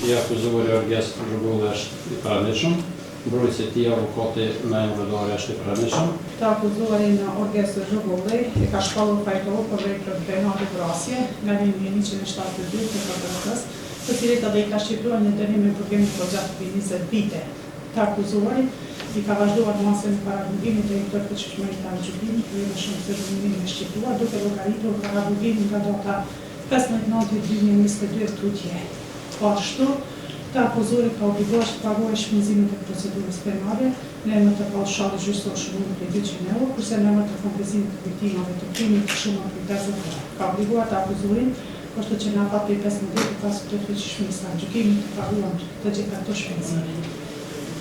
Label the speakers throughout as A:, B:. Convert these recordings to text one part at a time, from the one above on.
A: I akuzuari Orges Zhugulli është I pranishëm. Mbrojtësi I tij avokati Naim Rëdari është I pranishëm.
B: Të akuzuarin Orges Zhugulli I ka shpallur fajtor për veprën penale vrasje nga linja 172 të KBK-s, të cilit edhe I ka shqiptuar një dënim me burgim për gjatë 20 vite. Të akuzuarit I ka vazhduar masën e paragungimit e I të çështërisë të gjykimit, ku edhe shumë se dënimin e shqiptuar, duke llogaritur paragungimin nga data 15/9/2022 tutje. Ashtu, të akuzuarit ka obliguar të paguajë shpenzimet e procedurës penale në emër të paushali gjyqësor shërbimi prej 200 euro, kurse në emër të kompensimit të viktimave të krimit të shumën prej 50 euro. Ka obliguar të akuzuarin, kështu që në afat prej 15 pas përfaqësueshmërisë së gjykimit të paguan të gjitha ato shpenzime.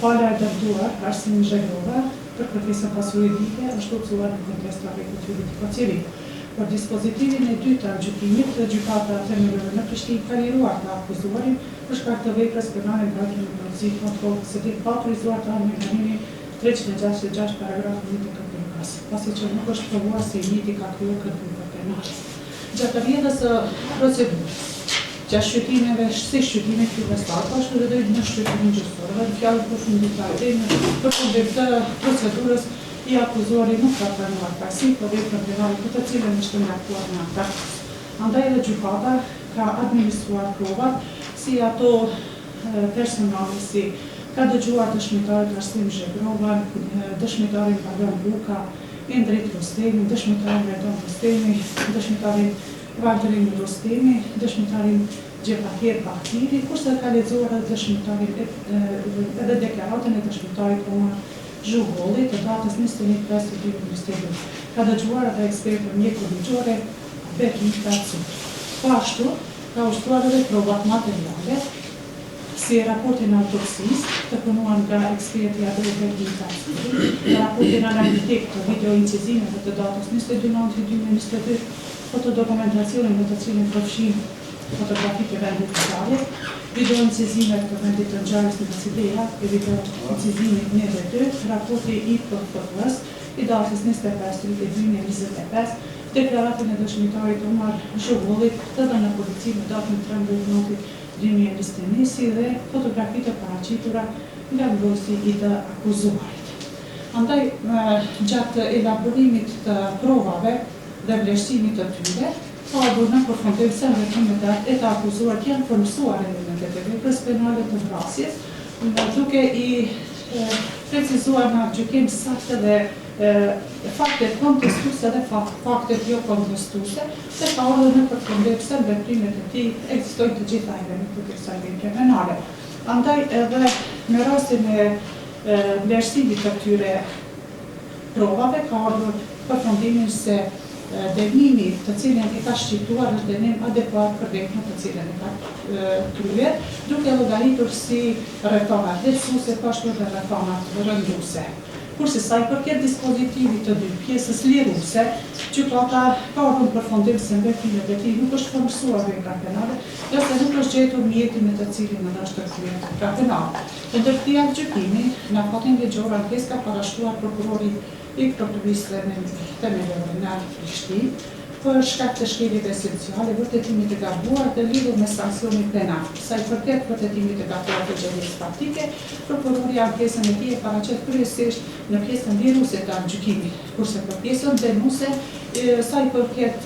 B: Pala e dëmtuar, Arsim Zhajrova, për kërkesën pasuridike, është udhëzuar në kundërshtar të rregullimit të pacirit. Për dispozitivin e dytë të gjykimit, gjykata themelore në Prishtinë ka liruar të akuzuarin për shkak të veprës penale ngarkje në përgjegjësi kontroll se të pa autorizuar të amendimin 366 paragrafi 1 të KBK-s, pasi që nuk është provuar se I njëjti ka krijuar këtë vepër penale. Gjatë rrjedhës së procedurës, gjatë shqyrtimeve, si shqyrtime fillestare, ashtu edhe në shqyrtimin gjyqësor, dhe në fjalë përfundimtare për fundim të procedurës I akuzuari nuk ka pranuar pajësi për veprën penale për të cilën është ndërtuar në akt. Andaj edhe gjykata ka administruar provat si ato personale si ka dëgjuar dëshmitarit Arsim Zhajrova, dëshmitarin Pagan Buka, Endrit Rostemi, dëshmitarin Redon Rostemi, dëshmitarin Valterin Rostemi, dëshmitarin Gjepahir Bahtiri, kurse ka lexuar edhe deklaratën e dëshmitarit Omar Zhugulli të datës 21/5/2022. Ka dëgjuar edhe ekspertën mjekër ligjore Bekim Tacu. Po ashtu, ka ushtruar edhe provat materiale, si raportin autopsisë të punuar nga eksperti Adel Bekim Tacu, raportin analitik të videoincizimeve të datës 22/9/2022, fotodokumentacionin në të cilin përfshin fotografitë e vendit të ngjarjes, videoincizimet të vendit të ngjarjes në Cideja e videoincizimit 1 dhe 2, raporti IPFS I datës 25/3/2025, deklaratën e dëshmitarit Omar Zhugullit të dhënë në polici në datën 13/9/2021, si dhe fotografitë e paraqitura nga mbrojtësi I të akuzuarit. Andaj, gjatë elaborimit të provave dhe vlerësimit të tyre, ka bërë në përfundim se veprimet e të akuzuar janë përmirësuar elementet e veprës penale të vrasjes, duke I precizuar në gjykim saktë dhe faktet kontestuese dhe faktet jo kontestuese, se ka ardhur në përfundim se veprimet e tij ekzistojnë të gjitha elementet e kësaj vepre penale. Andaj edhe në rastin e vlerësimit të këtyre provave ka ardhur përfundimin se dënimi të cilin I ka shqiptuar është dënim adekuat për veprën të cilin I ka kryer, duke llogaritur si rrethana vlerësuese, ashtu edhe rrethana rënduese. Kurse sa I përket dispozitivit të dy pjesës liruese, gjykata ka ardhur në përfundim se veprimet e tij nuk është përmirësuar vepra penale, ose nuk është gjetur mjeti me të cilin është kryer vepra penale. Ndërtia e gjykimit në fatin ligjor ankesë ka parashkruar prokurori I prokurisë themelore në Prishtinë për shkak të shkeljeve esenciale, vërtetimit të gabuar dhe lidhur me sanksionin penal. Sa I përket vërtetimit të gabuar të gjendjes faktike, prokurori ankesën e tij e paraqet kryesisht në pjesën liruese të gjykimit, kurse për pjesën dënuese, sa I përket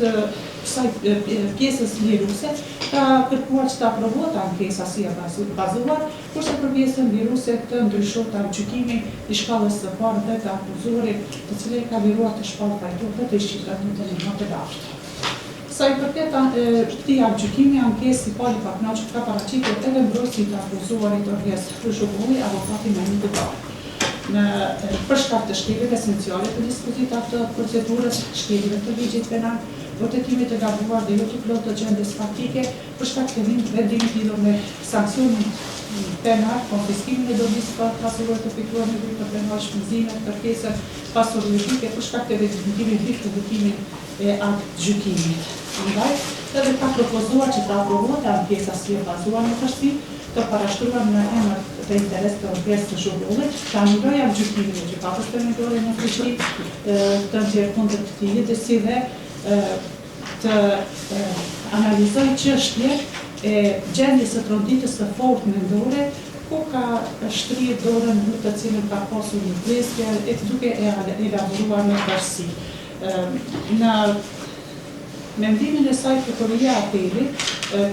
B: pjesës liruese, ka kërkuar që të aprovohet ankesa si e bazuar, kurse për pjesën liruese të ndryshohet gjykimi I shkallës së parë dhe të akuzuarit, të cilën ka liruar të shpallë fajtor dhe të shqiptat në dënimat e dashur. Sa I përket këtij gjykimi, ankesë I pali pakënaqur ka paraqitur edhe mbrojtësi të akuzuarit Orges Zhugulli, avokati Naim Rëdari. Për shkak të shkeljeve esenciale të dispozitave të procedurës, shkeljeve të ligjit penal, vërtetimit të gabuar dhe jo të plot të gjendjes faktike, për shkak të vendimit lidhur me sanksionin penal, konfiskimin e dobisë për pasuror të fituar në vepër penal, shpenzimet, kërkesën pasuriologike, për shkak të vendimit të votimin e gjykimit. Andaj, edhe ka propozuar që të aprovohet ankesa si e bazuar në tërësi, të parashtruar në emër dhe interes të Orges Zhugullit, të anulojë gjykimin e gjykatës themelore në Prishtinë, të nxjerrë kundër këtij, dhe si dhe të analizoj çështje e gjendjes së troditës së fortë mendore, ku ka shtrirë dorën në të cilën ka pasur një pleskje e duke e elaboruar në përsi. Në mendimin e saj, Prokuroria e Apelit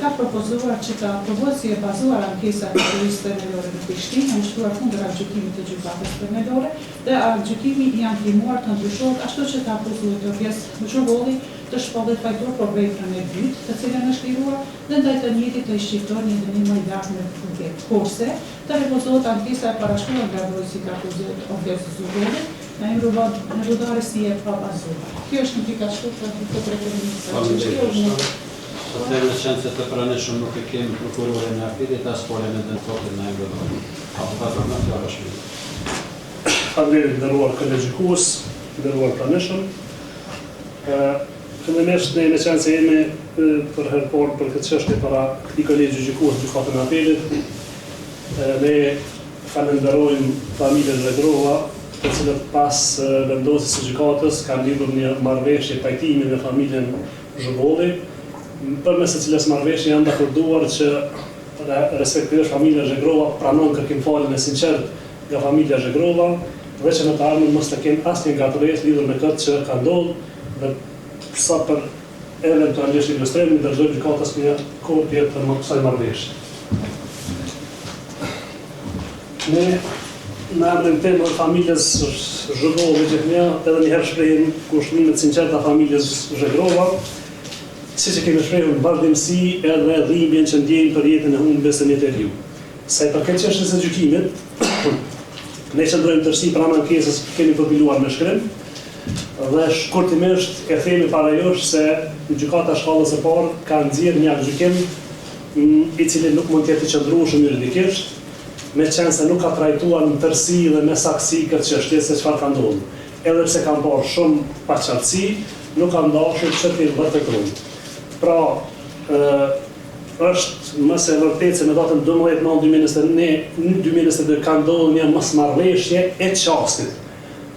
B: ka propozuar që të aprovohet si e bazuar ankesa e Prokurorisë Themelore në Prishtinë, në shtruar kundër aktgjykimit të gjykatës themelore, dhe aktgjykimi i antimuar të ndryshohet ashtu që të aprovohet Orges Zhugolli të shpallet fajtor për veprën e dytë, të cilën është liruar, dhe ndaj të njëjtit të shqiptar një dënim më i lartë në punket. Kurse të refuzohet ankesa e parashkruar nga vërësit akuzuar Orges Zhugolli në emërudare si e pa bazuar. Kjo është në pika shkurtër të preferimit.
A: Atëherë në qenë se të pranishëm nuk e kemi prokurorin e Apelit, as folën edhe në kotin në emërudare. Avokator në fjara shmit.
C: Faleminderit nderuar kolegj gjykues, nderuar pranishëm. Fillimisht ne në qenë se jemi për herë parë për këtë çështje para këtij kolegji gjykues gjykatën e Apelit. Ne falenderojmë familjen Regrova, të cilët pas vendosjes së gjykatës kanë lidhur një marrëveshje pajtimi me familjen Zhugolli, përmes së cilës marrëveshje janë dakorduar që respektivisht familja Zhegrova pranon kërkimfaljen e sinqert nga familja Zhegrova, dhe që në të ardhmen mos të kenë asnjë gatëresë lidhur me këtë që ka ndodhur, dhe sa për eventualisht ilustrim ndërgoj gjykatës një kopje të kësaj marrëveshje. Ne në emrin tim dhe familjes Zhugolli gjithnjë edhe njëherë shprehim kushtimet sinqerta familjes Zhegrova, siç e kemi shprehur në vazhdimsi edhe dhimbjen që ndjejmë për jetën e humbjes së një njeriu. Sa i përket çështjes së gjykimit, ne qëndrojmë tërësi pranë ankesës kemi përpiluar me shkrim, dhe shkurtimisht e themi para jush se gjykata shkallës së parë ka nxjerrë një gjykim i cili nuk mund të jetë i qëndrueshëm juridikisht, me qenë se nuk ka trajtuar në tërësi dhe me saktësi këtë çështje se çfarë ka ndodhur. Edhe pse ka bërë shumë paqartësi, nuk ka ndashur që të vërtetoj. Pra, është më se vërtet se me datën 12/9/2022 ka ndodhur një mosmarrëveshje e qastit.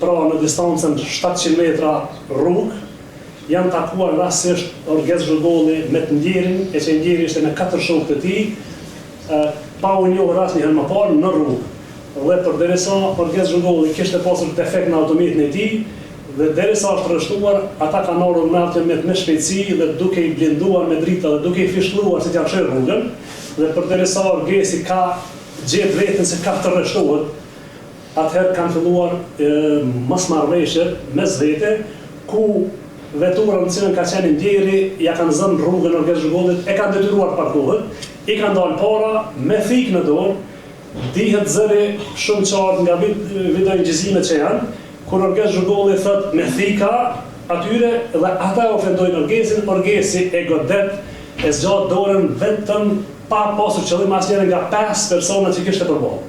C: Pra, në distancën 700 metra rrugë, janë takuar rastësisht Orges Zhugolli me të ndjerin, e që ndjeri ishte me 4 shokët e tij, pa u njohur asnjëherë më parë në rrugë. Dhe përderisa Orges Zhugolli kishte pasur defekt në automatin e tij, dhe derisa është rreshtuar, ata kanë ardhur me automat me shpejtësi dhe duke i blinduar me drita dhe duke i fishtulluar se t'ia çojë rrugën, dhe përderisa Orgesi ka gjetë veten se ka të rreshtohet, atëherë kanë filluar mosmarrëveshje mes vete, ku vetura në cilën ka qenë ndjeri, ja kanë zënë rrugën Orges Zhugollit, e kanë detyruar parkohet, i kanë dalë para me thikë në dorë, dihet zëri shumë qartë nga videoingjizimet që janë, kur Orges Zhugolli thot me thika atyre dhe ata ofendojnë Orgesin, Orgesi e godet, e zgjat dorën vetëm pa pasur qëllim asnjëri nga 5 persona që kishte përballë.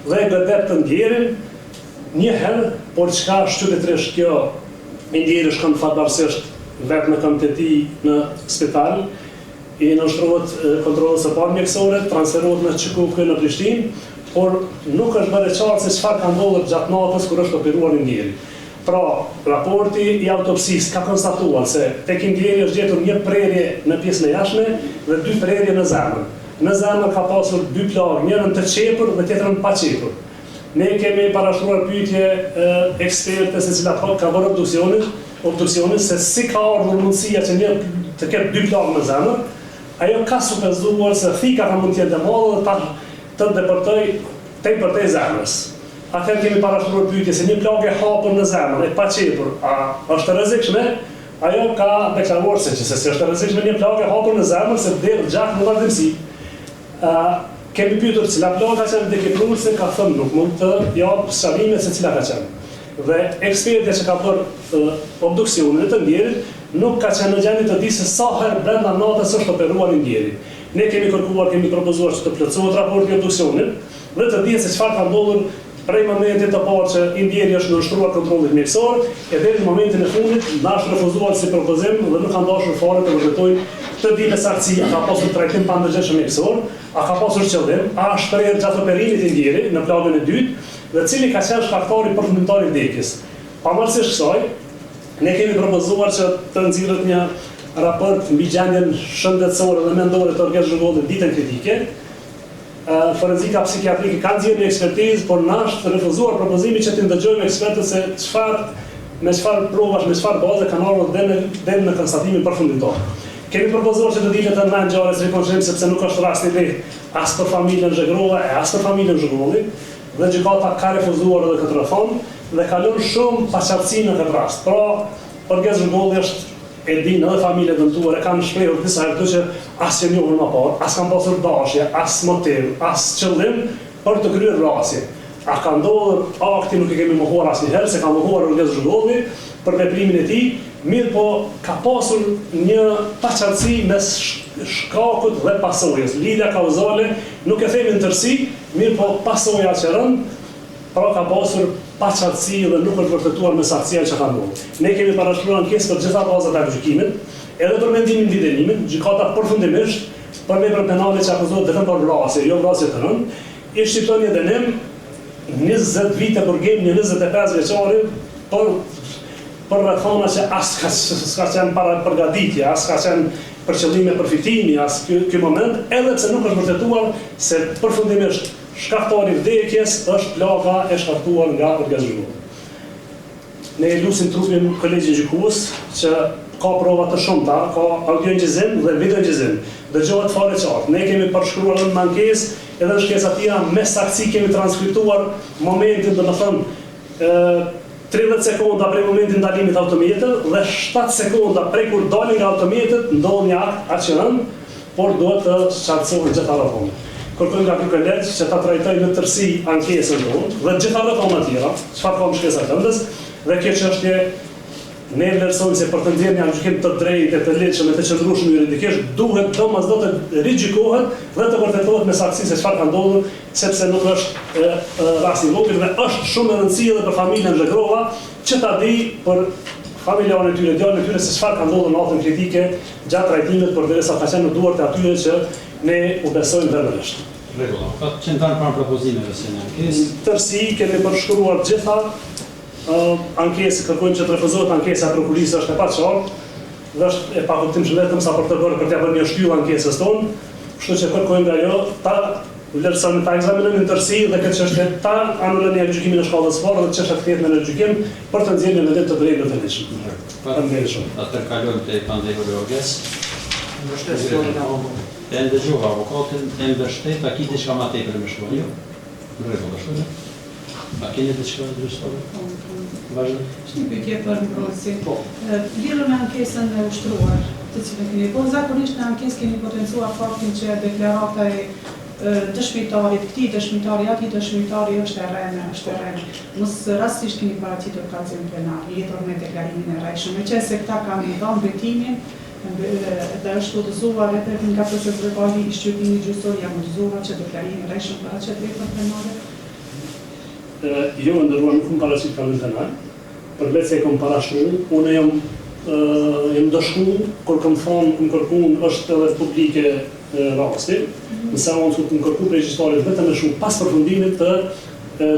C: Dhe e godet të ndjerin një herë, por çka shtypetrisht kjo ndjeri shkon fatbarësisht vetë në këmbët e tij në spital, i nënshtrohet kontrollës së parë mjekësore, transferohet në QKK në Prishtinë, por nuk është bërë qartë se çfarë ka ndodhur gjatë natës kur është operuar ndjeri. Pra, raporti i autopsisë ka konstatuar se tek ndjeri është gjetur një prerje në pjesën e jashtme dhe 2 prerje në zemër. Në zemër ka pasur 2 plagë, njërin të qepur dhe tjetrën pa qepur. Ne kemi parashtruar pyetje ekspertes e cila ka bërë obduksionin se si ka ardhur mundësia që një të ketë 2 plagë në zemër. Ajo ka supozuar se thika ka mund të jetë e madhe dhe të depërtoj tepërtej zemrës. Atëherë kemi parashtruar pyetje se një plagë e hapur në zemër, e pa qepur, a është e rrezikshme? Ajo ka deklaruar se është e rrezikshme një plagë e hapur në zemër se del gjatë në vazhdimsi. Kemi pyetur cila plagë ka qenë dekepruese, ka thënë nuk mund të japë shërbime se cila ka qenë. Dhe ekspertja që ka bërë obduksionin e të ndjerit nuk ka qenë në gjendje të di se sa herë brenda natës është operuar ndjeri. Ne kemi kërkuar, kemi propozuar që të plotësohet raporti i obduksionit dhe të dihet se çfarë ka ndodhur prej momentit të parë që ndjeri është nënshtruar kontrollit mjekësor, e deri në momentin e fundit na është refuzuar si propozim dhe nuk ka dashur fare të vërtetojë të di me saktësi a ka pasur trajtim pa ndërgjegjshëm mjekësor, a ka pasur qëllim, a është prerë gjatë operimit i ndjeri në plagën e dytë dhe cili ka qenë shkaktari përfundimtar i vdekjes. Pavarësisht kësaj, ne kemi propozuar që të nxirret një raport mbi gjendjen shëndetësore dhe mendore të orgazhit zhurgollit ditën kritike. Forenzika psikiatrike ka nxjerrë një ekspertizë, por na është refuzuar propozimi që të ndëgjojmë ekspertët se me çfarë provash, me çfarë baze kanë ardhur deri në konstatimin përfunditor. Kemi propozuar që të dihet të nënë ngjarjes rikonshëm sepse nuk është rasti i vetë as për familjen Zhegrova e as për familjen Zhurgolli, dhe gjykata ka refuzuar edhe këtë reform dhe ka lënë shumë paqartësi në këtë rast. Pra, orgazmi Zhurgolli është e dinë edhe familjet dëmtuar kanë shprehur disa herë që as që njohur më parë, as kanë pasur dashje, as motiv, as qëllim për të kryer vrasje. A ka ndodhur akti, nuk e kemi mohuar asnjëherë se ka mohuar orgazmi Zhurgolli për veprimin e tij, mirë po ka pasur një paqartësi mes shkakut dhe pasojës. Lidhja kauzale nuk e themi në tërësi, mirë po pasoja që rënd, pra ka pasur paqartësi dhe nuk është vërtetuar me saktësia që ka ndodhur. Ne kemi parashkruar ankesë për gjitha bazat e gjykimit, edhe për mendimin mbi dënimin, gjykata përfundimisht për vepra penale që akuzohet vetëm për vrasje, jo vrasje të rënd, i shqipton një dënim 20 vite burgim, një 25 vjeçari për rrethona që as s'ka qenë para përgatitje, as s'ka qenë për qëllime përfitimi, as ky moment, edhe pse nuk është vërtetuar se përfundimisht shkaktari i vdekjes është plaga e shkaktuar nga orgazmi Zhurgolli. Ne lusim trupin kolegjin gjykues që ka prova të shumta, ka audio-ngjizim dhe video-ngjizim. Dëgjohet fare qartë. Ne kemi përshkruar edhe në ankesë, edhe në shkesa tjera me saktësi kemi transkriptuar momentin, domethënë 30 sekonda prej momentit ndalimit automjetit dhe 7 sekonda prej kur dalin nga automjetit ndodh një akt aksionant, por duhet të qartësohet gjitha rrethonat. Kërkojmë nga ky kolegj që ta trajtojë në tërësi ankesën tonë dhe gjitha rrethonat tjera, çfarë ka shkesa këndës, dhe kjo çështje ne vlerësojmë se për të nxjerrë një gjykim të drejtë, të lehtëshëm e të qëndrueshëm juridikisht duhet domosdoshmë të rigjikohet dhe të vërtetohet me saktësi se çfarë ka ndodhur, sepse nuk është rasti i vogël dhe është shumë e rëndësishme edhe për familjen Zhegrova që ta di për familjarën e tyre, djalin e tyre se çfarë ka ndodhur në natën kritike gjatë trajtimit, përderisa ka qenë në duart e atyre që ne u besojmë verbalisht.
A: Rregull. Ka qenë pranë propozimeve se në ankesë.
C: Tërësi kemi përshkruar gjitha ankesë, kërkojmë që të refuzohet ankesa e prokurisë është e paqartë dhe është e pakuptimshme vetëm sa për të bërë për t'ia bërë një shtyllë ankesës tonë, kështu që kërkojmë nga ajo ta vlerësojmë, ta ekzaminojmë në tërësi dhe këtë çështje ta anulojmë gjykimin në shkallës së parë dhe çështja të kthehet në gjykim për të nxjerrë një vendim të drejtë të lëshëm. Faleminderit.
A: Atëherë kalojmë te pandehuri orgaz. E ndëgjova avokatin, e mbështet, a ki diçka ma tepër më shkruan, jo? Në rregull, ashtu. A keni diçka ndryshore? Vazhdo.
B: Është një pyetje për mbrojtësin. Lidhur me ankesën e ushtruar, të cilën keni bërë, zakonisht në ankesë keni potencuar faktin që deklarata e dëshmitarit, këtij dëshmitari, atij dëshmitari është e rënë. Mos rastisht keni paraqitur kallëzim penal, lidhur me deklarimin e rrejshëm, meqense këta kanë dhënë betimin dhe është udhëzuar edhe nga proces verbali i shqyrtimit gjyqësor, janë udhëzuar që deklarimi i rrejshëm paraqet veprën penale.
C: Jo, ndërruar nuk më paraqit kallëzim penal, përveç se kom parashkruar, unë jam dëshku, kur kam thonë, kom kërkuar është edhe publike rasti, në seancë kur kam kërkuar regjistrarit vetëm me shumë pas përfundimit të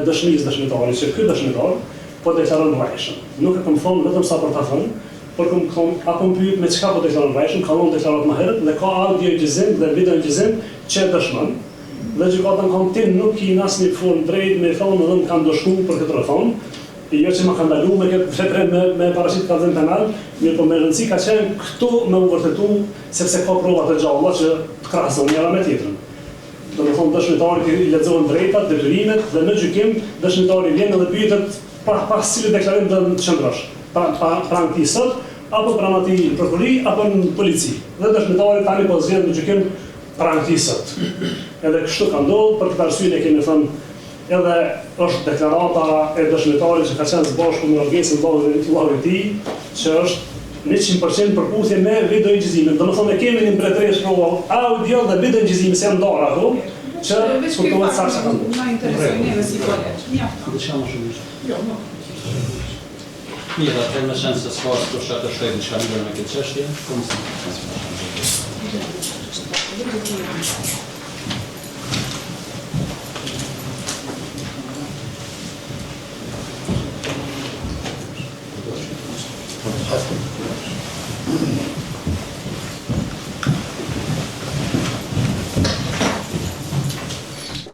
C: dëshmisë dëshmitarit, që ky dëshmitar po deklaron rrejshëm. Nuk e kam thonë vetëm sa për ta thënë, por apo më pyet me çka po deklaron rrejshëm, ka dhënë deklarat më herët dhe ka audio-ngjizim dhe video-ngjizim që dëshmon. Dhe gjykata kam tin nuk i asnjë formë drejt me thonë edhe më kanë dëshkuar për këtë reform. Jo që më kanë ndaluar me këtë veprë me paraqit kallëzim penal, mirë po me rëndësi ka qenë këtu me u vërtetu sepse ka prova të gjalla që krahason njëra me tjetrën. Do të thonë dëshmitari i lexohen drejtat, detyrimet dhe në gjykim dëshmitari vjen edhe pyetet pas cili deklarim do të qëndrosh. Pranë këtij sot apo pranë atij prokurori apo në polici. Dhe dëshmitari tani po zgjedh në gjykim pranë këtij sot. Edhe kështu ka ndodhur, për këtë arsye ne kemi thënë edhe është deklarata e dëshmitarit që ka qenë së bashku me orgesën vllahut të tij, që është 100% përputhje me video-ngjizimin. Domethënë ne kemi një mbretëresh prova audio dhe video-ngjizimi se janë ndarë ato, që kuptohet sa ka ndodhur.
B: Na interesoj neve si kolegj. Mjafton.
A: Diçka më shumë.
B: Jo, no.
A: Mirë, atëherë me shans se s'ka të shkatërshoj diçka lidhur me këtë çështje,
D: Thank you.